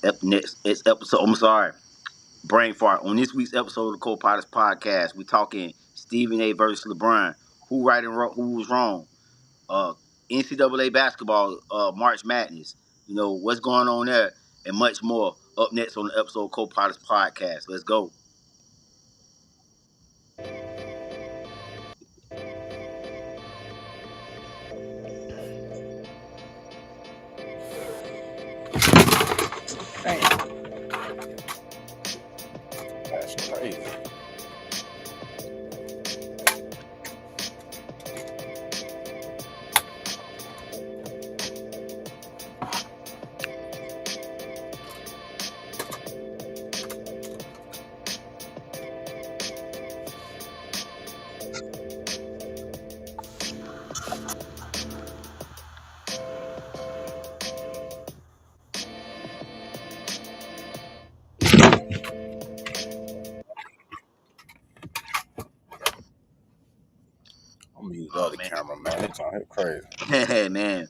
It's episode. I'm sorry, brain fart. On this week's episode of the Co-Pilots Podcast, we're talking Stephen A. versus LeBron. Who right and who was wrong? Uh, NCAA basketball, March Madness. You know what's going on there, and much more. Up next on the episode of Co-Pilots Podcast. Let's go. Damn, that's crazy. I'm gonna use the Oh other man, camera, man. It's on here crazy. hey man,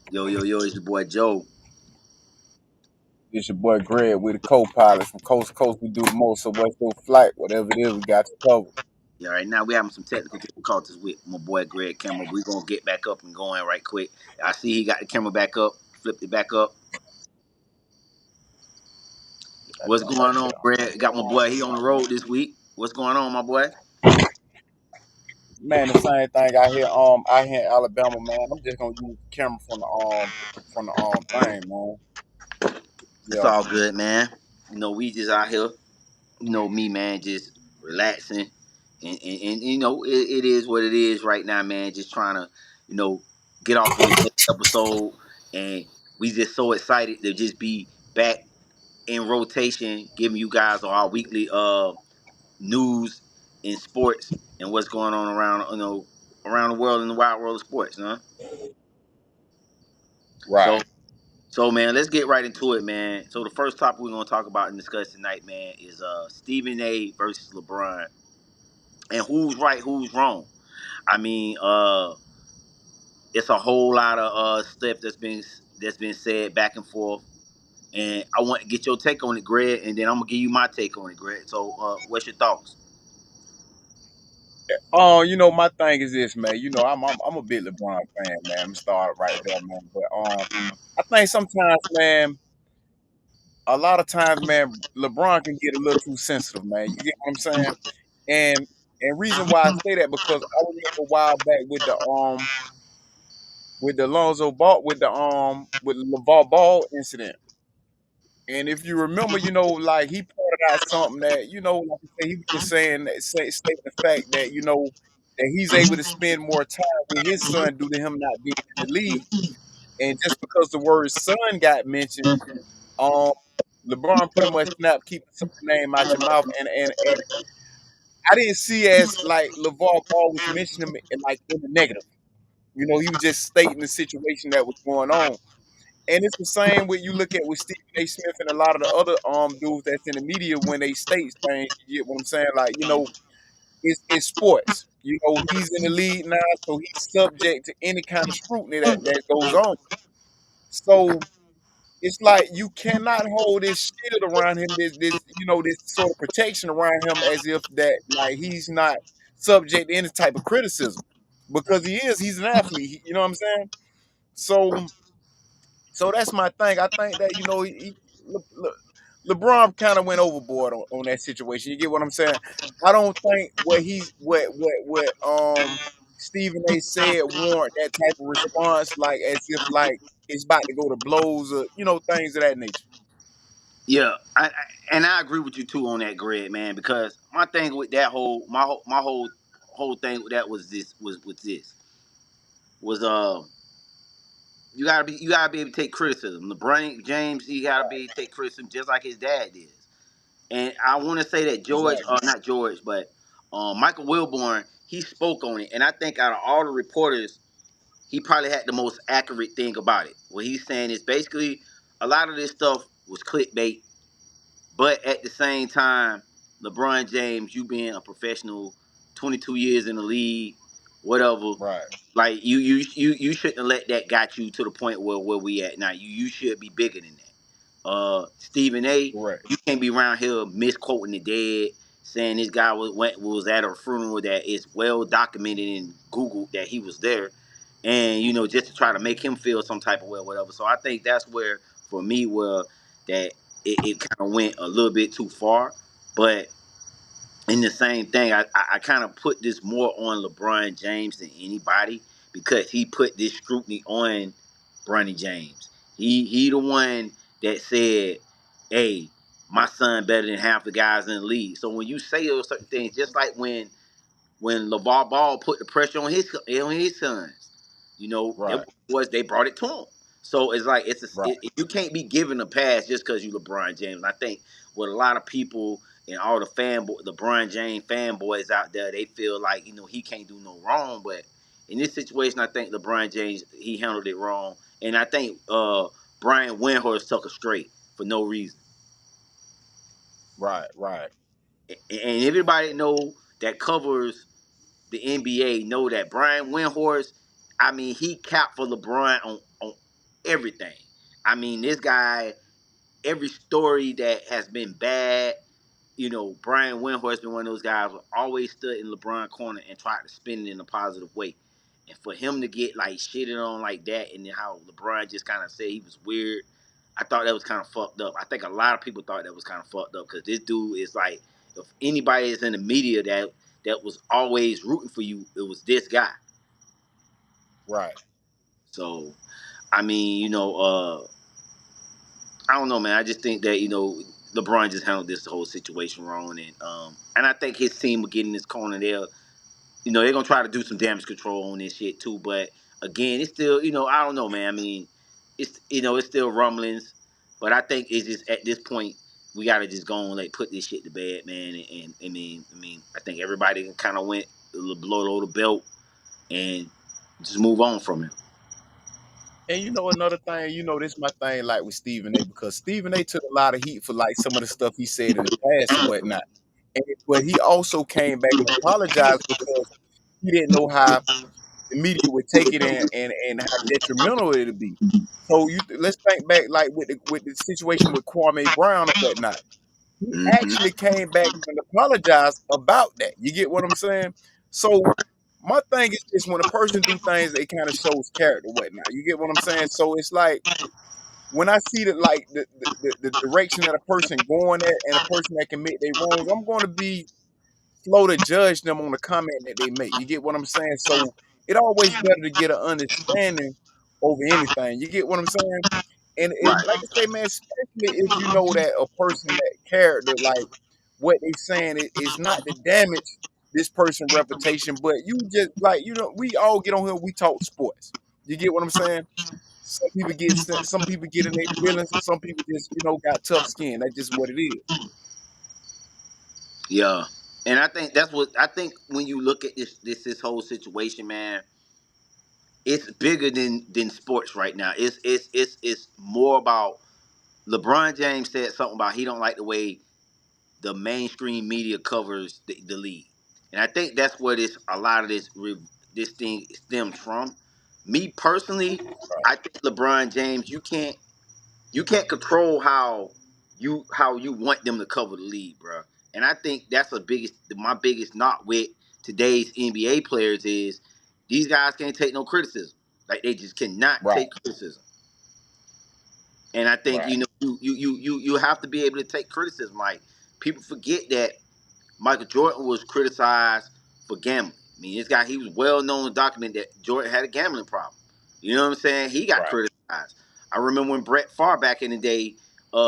yo, it's your boy Joe. It's your boy Greg. We the co-pilots from coast to coast. We do the most of West Coast flight. Whatever it is, we got you covered. Yeah, right now we having some technical difficulties with my boy Greg camera. We're gonna get back up and going right quick. I see he got the camera back up, flipped it back up. That What's joint right going on, there. Greg? Got my boy. He on the road this week. What's going on, my boy? Man, the same thing out here in Alabama, man. I'm just gonna use the camera from the thing, man. It's Yeah. all good, man. You know, we just out here. You know, me, man, just relaxing, and you know, it is what it is right now, man. Just trying to, you know, get off on this next episode, and we just so excited to just be back in rotation, giving you guys our weekly news in sports and what's going on around around the world in the wide world of sports, huh? So Right. so man, let's get right into it, man. So the first topic we're gonna talk about and discuss tonight, man, is Stephen A versus LeBron. And who's right, who's wrong. I mean, it's a whole lot of stuff that's been said back and forth. And I want to get your take on it, Greg, and then I'm gonna give you my take on it, Greg. So what's your thoughts? Oh, my thing is this, man. I'm a big LeBron fan, man. I'm started right there, man. But I think sometimes, man, a lot of times, man, LeBron can get a little too sensitive, man. You get what I'm saying? And reason why I say that because I remember a while back with the Lonzo Ball with the LeVar Ball incident. And if you remember, like he pointed out something that, like I said, he was just saying that stating the fact that, that he's able to spend more time with his son due to him not being in the league. And just because the word son got mentioned, um, LeBron pretty much snapped keep the name out your mouth. And I didn't see as like LeVar Ball was mentioning him like in the negative. He was just stating the situation that was going on. And it's the same with you look at with Stephen A. Smith and a lot of the other dudes that's in the media when they state things. You get what I'm saying? Like, it's sports. He's in the lead now, so he's subject to any kind of scrutiny that goes on. So it's like you cannot hold this shield around him, this sort of protection around him as if that like he's not subject to any type of criticism. Because he is, he's an athlete. You know what I'm saying? So that's my thing. I think that LeBron kind of went overboard on that situation. You get what I'm saying? I don't think what Stephen A. said warrant that type of response, like as if like it's about to go to blows or things of that nature. Yeah, and I agree with you too on that, Greg, man. Because my thing with that whole thing with that was you gotta be able to take criticism. LeBron James, he gotta be able to take criticism just like his dad did. And I want to say that George, Exactly. not George, but Michael Wilborn, he spoke on it, and I think out of all the reporters, he probably had the most accurate thing about it. What he's saying is basically a lot of this stuff was clickbait, but at the same time, LeBron James, you being a professional, 22 years in the league, whatever, Right. like you shouldn't have let that got you to the point where we at now. You should be bigger than that. Stephen A. Correct. You can't be around here misquoting the dead, saying this guy was at a funeral that is well documented in Google that he was there, and just to try to make him feel some type of way or whatever. So I think that's where for me where that it kind of went a little bit too far, but in the same thing, I kind of put this more on LeBron James than anybody because he put this scrutiny on Bronny James. He the one that said, "Hey, my son better than half the guys in the league." So when you say those certain things, just like when LeVar Ball put the pressure on his sons, them Right. boys they brought it to him. So it's like Right. you can't be given a pass just because you LeBron James. And I think with a lot of people and all the LeBron James fanboys out there, they feel like he can't do no wrong. But in this situation, I think LeBron James he handled it wrong, and I think Brian Windhorst took a straight for no reason. Right. Right. And everybody know that covers the NBA know that Brian Windhorst, I mean, he capped for LeBron on everything. I mean, this guy, every story that has been bad, Brian Windhorst been one of those guys who always stood in LeBron's corner and tried to spin it in a positive way. And for him to get like shitted on like that, and then how LeBron just kind of said he was weird, I thought that was kind of fucked up. I think a lot of people thought that was kind of fucked up because this dude is like, if anybody is in the media that was always rooting for you, it was this guy. Right. So, I mean, I don't know, man. I just think that LeBron just handled this whole situation wrong, and I think his team will get in this corner there. They're gonna try to do some damage control on this shit too. But again, it's still, I don't know, man. I mean, it's still rumblings, but I think it's just at this point we gotta just go and like put this shit to bed, man. And I mean, I think everybody kind of went a little below the belt and just move on from it. And another thing, this my thing like with Stephen A. because Stephen A. took a lot of heat for like some of the stuff he said in the past and whatnot. But he also came back and apologized because he didn't know how the media would take it and how detrimental it would be. So let's think back like with the situation with Kwame Brown and whatnot. He actually Mm-hmm. came back and apologized about that. You get what I'm saying? So my thing is this: when a person do things, it kind of shows character, whatnot. You get what I'm saying? So it's like when I see that, like the direction that a person going at and a person that can make their wrongs, I'm going to be slow to judge them on the comment that they make. You get what I'm saying? So it always better to get an understanding over anything. You get what I'm saying? And like I say, man, especially if you know that a person that character, like what they saying is not to damage this person's reputation, but you just like we all get on here, we talk sports. You get what I'm saying? Some people get in their feelings, and some people just got tough skin. That's just what it is. Yeah, and I think that's what I think when you look at this whole situation, man. It's bigger than sports right now. It's more about LeBron James said something about he don't like the way the mainstream media covers the league, and I think that's where this a lot of this thing stems from. Me personally, I think LeBron James, you can't control how you want them to cover the league, bro. And I think that's my biggest knock with today's NBA players is these guys can't take no criticism. Like they just cannot Right, take criticism. And I think right, you have to be able to take criticism. Like people forget that Michael Jordan was criticized for gambling. I mean, this guy, he was well known and documented that Jordan had a gambling problem. You know what I'm saying? He got right, criticized. I remember when Brett Favre back in the day,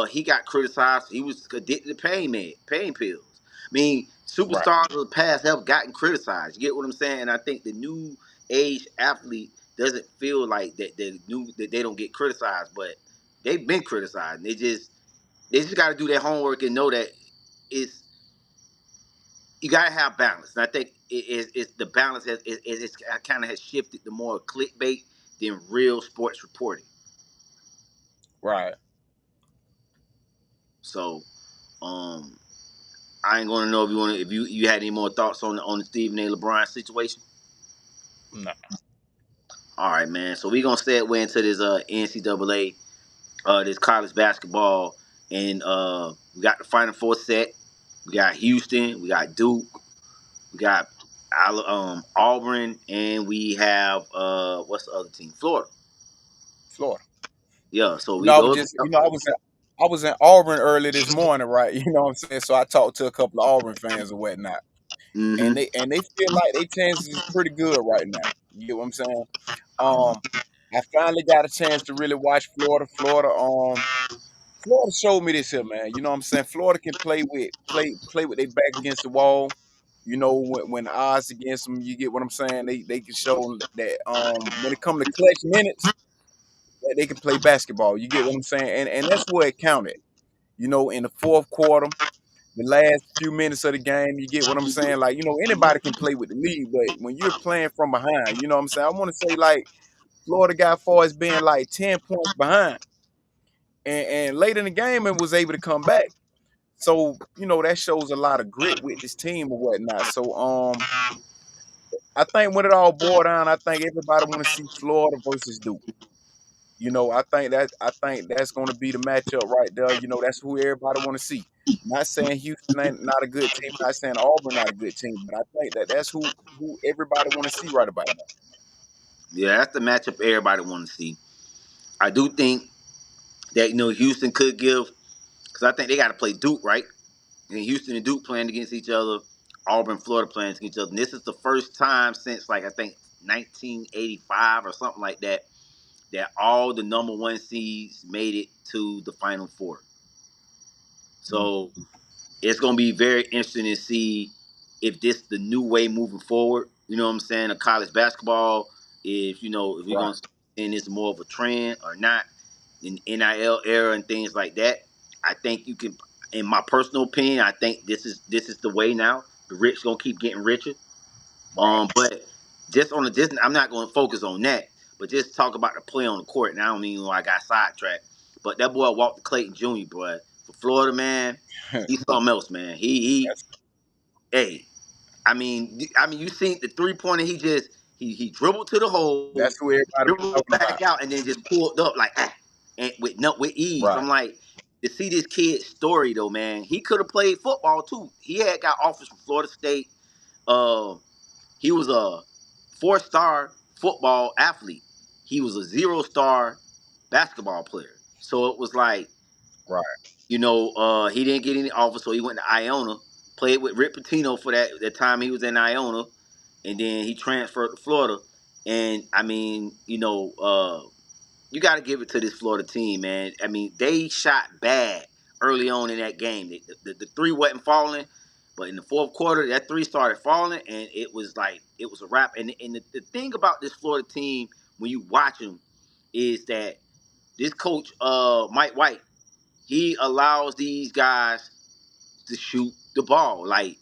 he got criticized. He was addicted to pain pills. I mean, right, superstars of the past have gotten criticized. You get what I'm saying? And I think the new age athlete doesn't feel like that they don't get criticized, but they've been criticized. They just got to do their homework and know that it's you gotta have balance. And I think it's the balance it's kind of has shifted to more clickbait than real sports reporting. right. So um, I ain't gonna know if you had any more thoughts on the Stephen A. LeBron situation. No. All right, man. So we gonna segue into this NCAA. this college basketball, and we got the Final Four set. We got Houston, we got Duke, we got Auburn, and we have what's the other team? Florida. Florida. Yeah, so You we know, I was those. just, you know, I was in Auburn early this morning, right? You know what I'm saying? So I talked to a couple of Auburn fans and whatnot, Mm-hmm. and they feel like their chances is pretty good right now. You get what I'm saying? Um, I finally got a chance to really watch Florida. Florida showed me this here, man. You know what I'm saying? Florida can play with their back against the wall. You know, when the odds against them, you get what I'm saying? They can show that when it comes to clutch minutes, that they can play basketball. You get what I'm saying? And that's where it counted. You know, in the fourth quarter, the last few minutes of the game, you get what I'm saying? Like, you know, anybody can play with the lead, but when you're playing from behind, you know what I'm saying? I want to say like Florida got far as being like 10 points behind. And late in the game and was able to come back. So, you know, that shows a lot of grit with this team or whatnot. So I think when it all boiled down, I think everybody want to see Florida versus Duke. You know, I think that's going to be the matchup right there. You know, that's who everybody want to see. Not saying Houston ain't not a good team. Not saying Auburn not a good team, but I think that's who everybody want to see right about now. Yeah, that's the matchup everybody want to see. I do think that Houston could give because I think they got to play Duke, right? And Houston and Duke playing against each other, Auburn, Florida playing against each other. And this is the first time since like I think 1985 or something like that that all the number one seeds made it to the Final Four. Mhm. So it's gonna be very interesting to see if this the new way moving forward. You know what I'm saying? Of college basketball. If we're Right. gonna see this more of a trend or not in NIL era and things like that. I think you can. In my personal opinion, I think this is the way now. The rich gonna keep getting richer. Right. But just on the distance, I'm not going to focus on that. But just talk about the play on the court. And I don't mean I got sidetracked. But that boy Walter Clayton Jr., boy, for Florida, man, he's something else, man. that's Hey, I mean, you seen the 3-pointer. He dribbled to the hole, that's who everybody was dribbled talking about. back out, and then just pulled up like and with ease. Right. I'm like, to see this kid's story though, man. He could have played football too. He had got offers from Florida State. Uh, he was a 4-star football athlete. He was a 0-star basketball player. So it was like, Right. he didn't get any offers, so he went to Iona, played with Rick Pitino for that time he was in Iona, and then he transferred to Florida. And I mean, you got to give it to this Florida team, man. I mean, they shot bad early on in that game. The three wasn't falling, but in the fourth quarter, that three started falling, and it was like it was a wrap. And the thing about this Florida team, when you watch them, is that this coach, Mike White, he allows these guys to shoot the ball. Like,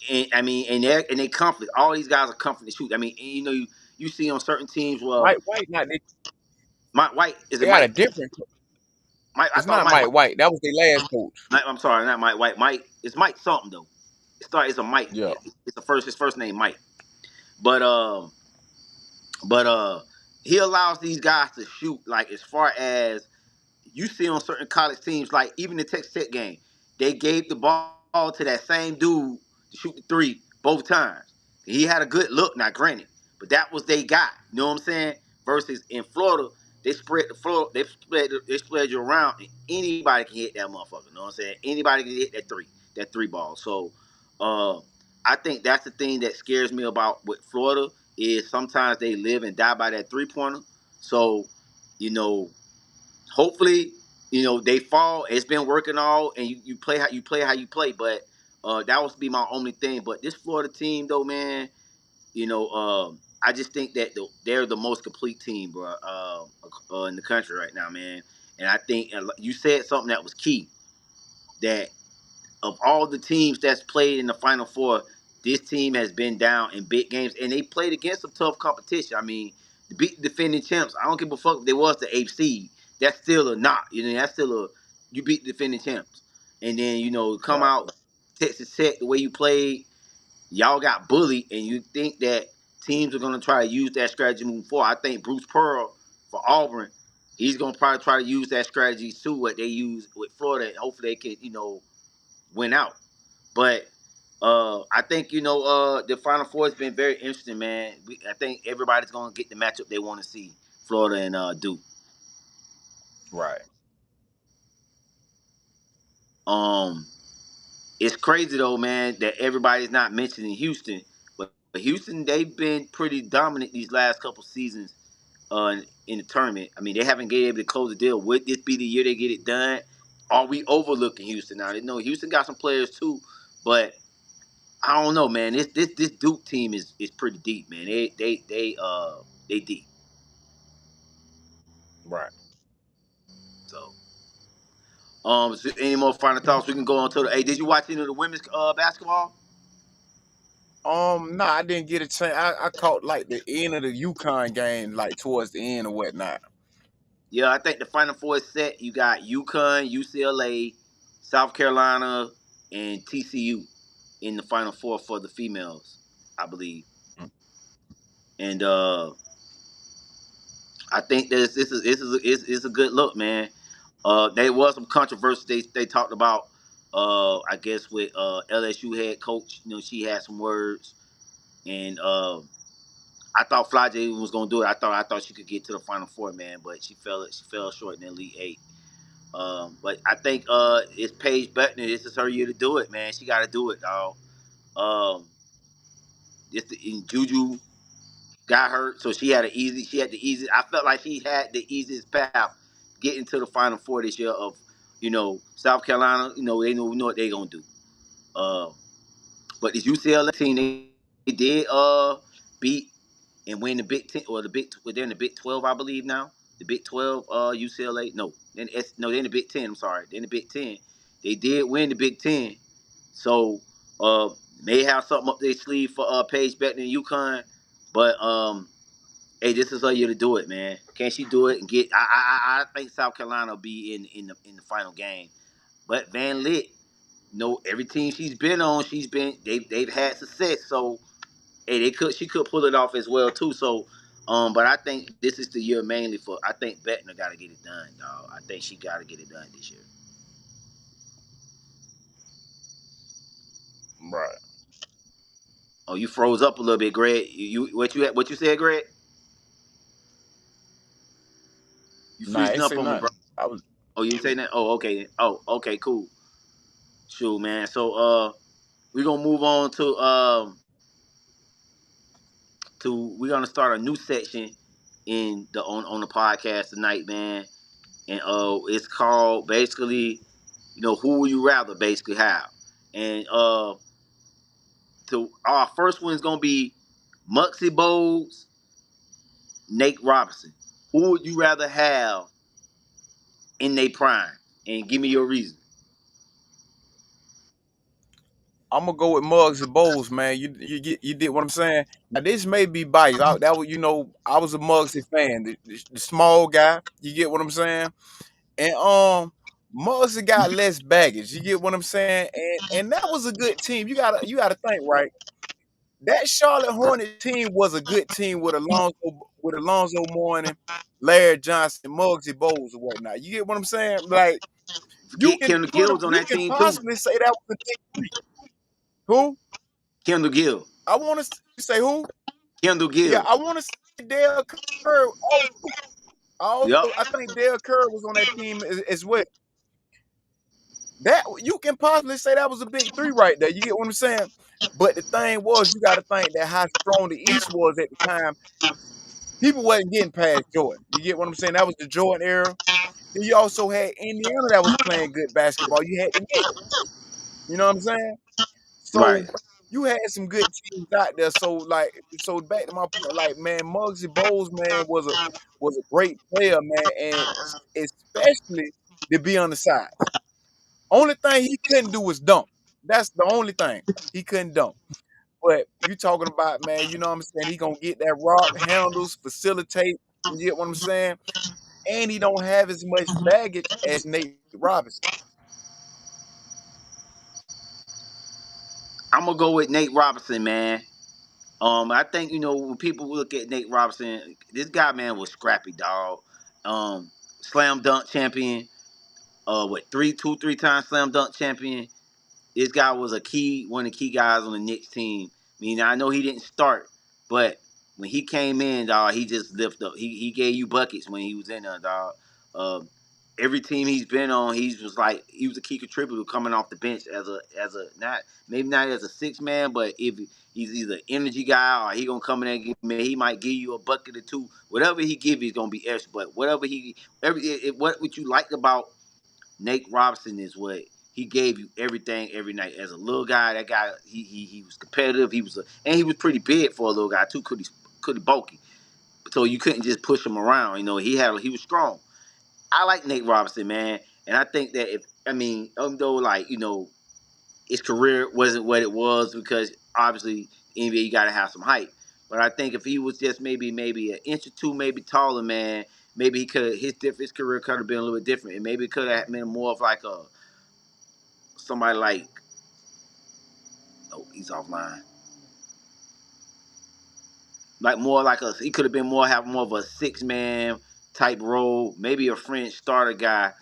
and I mean, and they confident. All these guys are confident to shoot. I mean, and, you see on certain teams, well, Mike White, not they, Mike White is they it got a Mike? different. Mike, I It's thought not Mike Mike White. That was their last coach. I'm sorry, not Mike White. Mike, it's Mike something though. It's a Mike. Yeah. It's his first name Mike. But he allows these guys to shoot like as far as you see on certain college teams, like even the Texas Tech game, they gave the ball to that same dude to shoot the three both times. He had a good look, not granted, but that was they got. You know what I'm saying? Versus in Florida, they spread the floor, they spread you around, and anybody can hit that motherfucker. You know what I'm saying? Anybody can hit that three ball. So, I think that's the thing that scares me about with Florida is sometimes they live and die by that 3-pointer. So, you know, hopefully, they fall. It's been working all, and you play how you play. But that would be my only thing. But this Florida team, though, man, I just think that they're the most complete team, bro, in the country right now, man. And I think you said something that was key. That of all the teams that's played in the Final Four, this team has been down in big games, and they played against some tough competition. I mean, to beat the defending champs, I don't give a fuck if they was the eighth seed. That's still a knock. That's still you beat the defending champs, and then come Right. out Texas Tech the way you played, y'all got bullied, and you think that teams are gonna try to use that strategy moving forward. I think Bruce Pearl for Auburn, He's gonna probably try to use that strategy too, what they use with Florida. Hopefully they can, win out. But I think the Final Four has been very interesting, man. I think everybody's gonna get the matchup they want to see, Florida and Duke. Right. Um, it's crazy though, man, that everybody's not mentioning Houston, but Houston they've been pretty dominant these last couple seasons in the tournament. I mean, they haven't been able to close the deal. Would this be the year they get it done? Are we overlooking Houston now? They know Houston got some players too, but I don't know, man. This Duke team is pretty deep, man. They deep. Right. So so any more final thoughts? We can go on to the. Hey, did you watch any of the women's basketball? Nah, I didn't get a chance. I caught like the end of the UConn game, like towards the end or whatnot. Yeah, I think the Final Four is set. You got UConn, UCLA, South Carolina, and TCU in the Final Four for the females, I believe. Mm. And I think this is a good look, man. There was some controversy they talked about. I guess with LSU head coach, she had some words, and I thought Flau'jae was gonna do it. I thought she could get to the Final Four, man, but she fell short in the Elite Eight. But I think it's Paige Bettner. This is her year to do it, man. She got to do it, dog. Um, JuJu got hurt, so she had an easy. She had the easy. I felt like she had the easiest path getting to the Final Four this year. Of South Carolina. They know what they gonna do. Uh, but this UCLA team, they did beat and win the Big Ten or the Big. Well, they're in the Big 12, I believe now. The Big 12, UCLA. No, they're in the Big 10. I'm sorry, they're in the Big 10. They did win the Big 10, so may have something up their sleeve for Paige Bettner and UConn. But hey, this is her year to do it, man. Can she do it and get? I think South Carolina will be in the final game. But Van Lit, every team she's been on, they've had success. So hey, she could pull it off as well too. So, but I think this is the year mainly for. I think Bettner got to get it done, dog. I think she got to get it done this year. Right. Oh, you froze up a little bit, Greg. What you said, Greg? You Nah, I freezing ain't up say on me, bro. nothing. I was Oh, you ain't saying that? Oh, okay. Oh, okay, cool. Sure, man. So we're gonna move on to we're gonna start a new section in the on the podcast tonight, man. And it's called basically, who would you rather basically have? And so our first one is gonna be Muggsy Bogues, Nate Robinson. Who would you rather have in their prime? And give me your reason. I'm gonna go with Muggs and Bowles, man. You did what I'm saying. Now this may be biased. That was I was a Muggsy fan, the small guy. You get what I'm saying? And Muggsy got less baggage. You get what I'm saying? And that was a good team. You gotta think right. That Charlotte Hornet team was a good team with Alonzo Mourning, Larry Johnson, Muggsy Bowles, and whatnot. You get what I'm saying? Like you Forget can Kendall put 'em- Gills on you that can team too. possibly say that was a big three. Who? Kendall Gill. I want to say who? Kendall Yeah, Gill. I want to say Dale Curry. Yep. I think Dale Curry was on that team as well. That you can possibly say that was a big three right there. You get what I'm saying? But the thing was, you got to think that how strong the East was at the time. People wasn't getting past Jordan. You get what I'm saying? That was the Jordan era. Then you also had Indiana that was playing good basketball. You had the Knicks. You know what I'm saying? Right. So you had some good teams out there. So back to my point, like man, Muggsy Bowles, man, was a great player, man, and especially to be on the sides. Only thing he couldn't do was dunk. That's the only thing he couldn't dunk. But you talking about man, you know what I'm saying? He gonna get that rock handles, facilitate. You get what I'm saying? And he don't have as much baggage as Nate Robinson. I'm gonna go with Nate Robinson, man. I think when people look at Nate Robinson, this guy, man, was scrappy, dog. slam dunk champion. What, three time slam dunk champion. This guy was one of the key guys on the Knicks team. I mean, I know he didn't start, but when he came in, dog, he just lifted up. He gave you buckets when he was in there, dog. Uh, every team he's been on, he was a key contributor coming off the bench as a not maybe not as a six man, but if he's either an energy guy or he gonna come in there and he might give you a bucket or two. Whatever he give you is gonna be extra. But whatever what you liked about Nate Robinson is what he gave you everything every night. As a little guy, that guy he was competitive. And he was pretty big for a little guy too. Could bulky, so you couldn't just push him around. He was strong. I like Nate Robinson, man, and I think that though his career wasn't what it was because obviously NBA you got to have some height. But I think if he was just maybe an inch or two maybe taller, man, maybe he could his career could have been a little bit different, and maybe it could have been more of like a somebody like, oh, he's offline. Like more like he could have been have more of a 6 man type role, maybe a French starter guy,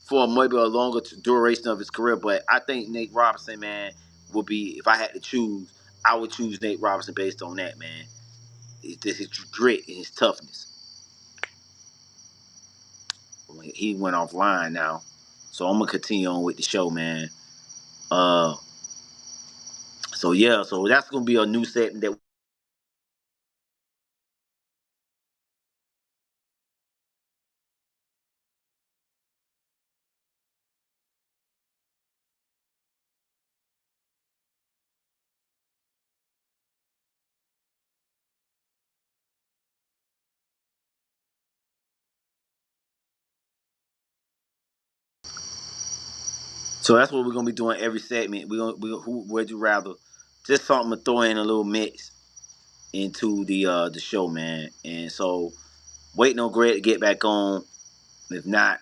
for maybe a longer duration of his career. But I think Nate Robinson, man, would be, if I had to choose, I would choose Nate Robinson based on that, man. It's just his grit and his toughness. He went offline now, so I'm gonna continue on with the show, man. Uh, so yeah, so that's gonna be a new segment that. So that's what we're gonna be doing every segment. Who would you rather? Just something to throw in a little mix into the show, man. And so waiting on Greg to get back on. If not,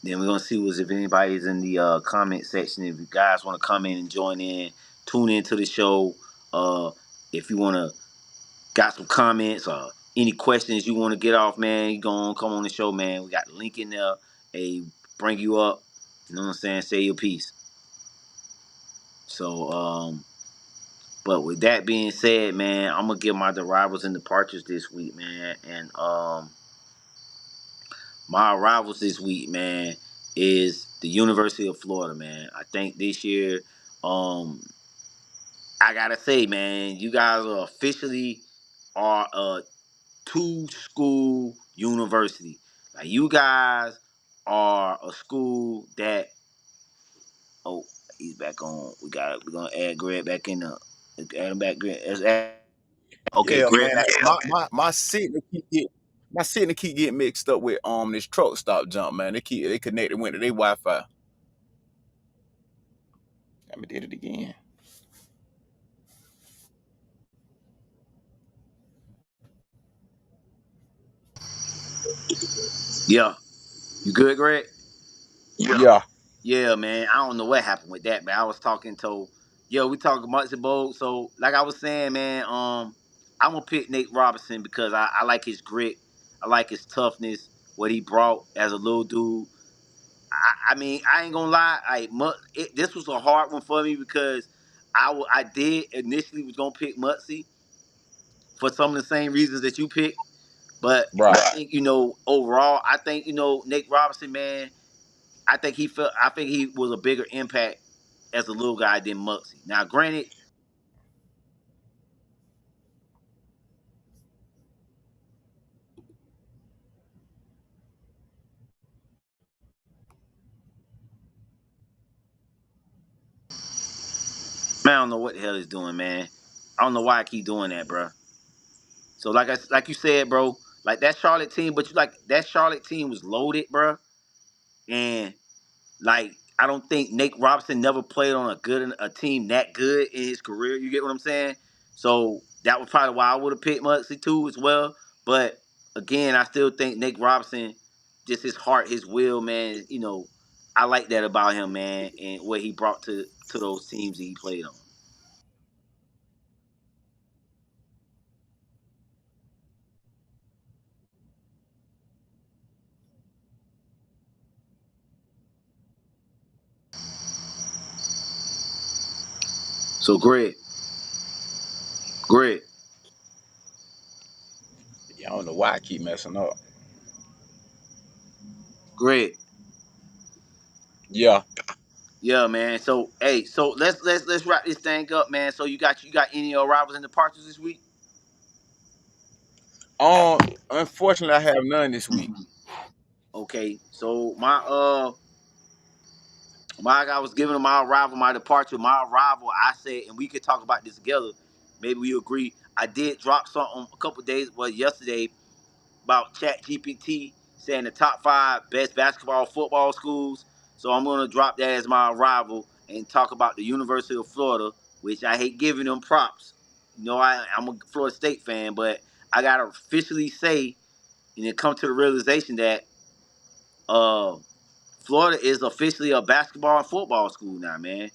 then we're gonna see if anybody's in the comment section. If you guys want to come in and join in, tune into the show. If you wanna got some comments or any questions you want to get off, man, you come on the show, man. We got the link in there. Hey, bring you up. You know what I'm saying? Say your piece. So but with that being said, man, I'm gonna give my arrivals and departures this week, man. And my arrivals this week, man, is the University of Florida, man. I think this year, um, I gotta say, man, you guys are officially are a two-school university. Like you guys are a school that, oh, he's back on. We're gonna add Greg back in the add him back. Greg. Okay, Yeah, Greg man. back. My signal keep getting mixed up with this truck stop jump, man. They connected went to their Wi-Fi. I did it again. Yeah, you good, Greg? Yeah. Yeah, man. I don't know what happened with that, man. I was talking to, yo, we talking months ago. So, like I was saying, man, I'm gonna pick Nate Robinson because I like his grit, I like his toughness, what he brought as a little dude. I ain't gonna lie, this was a hard one for me because I did initially was gonna pick Muttsy for some of the same reasons that you picked, but Right. I think overall, I think Nate Robinson, man. I think he was a bigger impact as a little guy than Muggsy. Now, granted, man, I don't know what the hell he's doing, man. I don't know why I keep doing that, bro. So like you said, bro, like that Charlotte team, but that Charlotte team was loaded, bro. And like I don't think Nate Robinson never played on a team that good in his career. You get what I'm saying? So that was probably why I would have picked Muggsy too as well. But again, I still think Nate Robinson, just his heart, his will, man. I like that about him, man, and what he brought to those teams that he played on. So Greg, Yeah, I don't know why I keep messing up. Greg. Yeah. Yeah, man. So hey, so let's wrap this thing up, man. So you got any arrivals and departures this week? Unfortunately, I have none this week. Okay. So I was giving my arrival, my departure, my arrival. I said, and we could talk about this together. Maybe we agree. I did drop something a couple days, well, yesterday about Chat GPT saying the top 5 best basketball football schools. So I'm gonna drop that as my arrival and talk about the University of Florida, which I hate giving them props. You know, I'm a Florida State fan, but I gotta officially say and then come to the realization that uh, Florida is officially a basketball and football school now, man.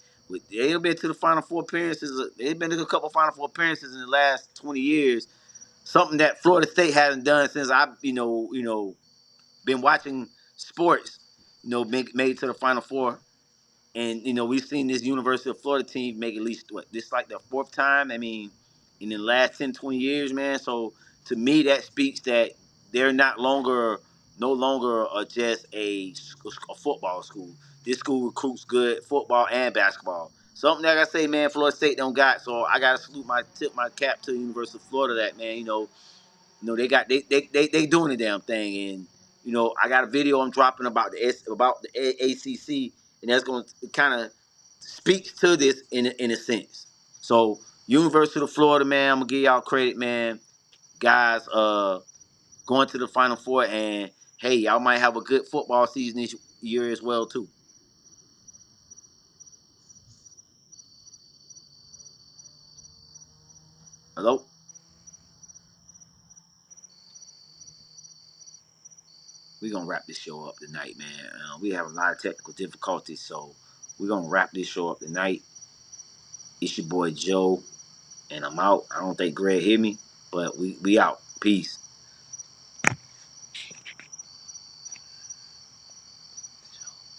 They've been to the Final Four appearances. They've been to a couple Final Four appearances in the last 20 years. Something that Florida State hasn't done since I've been watching sports. Made to the Final Four. And we've seen this University of Florida team make at least this like the 4th time. I mean, in the last 10, 20 years, man. So to me, that speaks that they're no longer just a football school. This school recruits good football and basketball. Something that I say, man, Florida State don't got. So I gotta tip my cap to the University of Florida that, man, they doing the damn thing. And I got a video I'm dropping about the ACC, and that's going to kind of speaks to this in a sense. So University of Florida, man, I'm gonna give y'all credit, man. Guys, going to the Final Four, and hey, y'all might have a good football season this year as well too. Hello. We're gonna wrap this show up tonight, man. We have a lot of technical difficulties, so we're gonna wrap this show up tonight. It's your boy Joe, and I'm out. I don't think Greg hear me, but we out. Peace.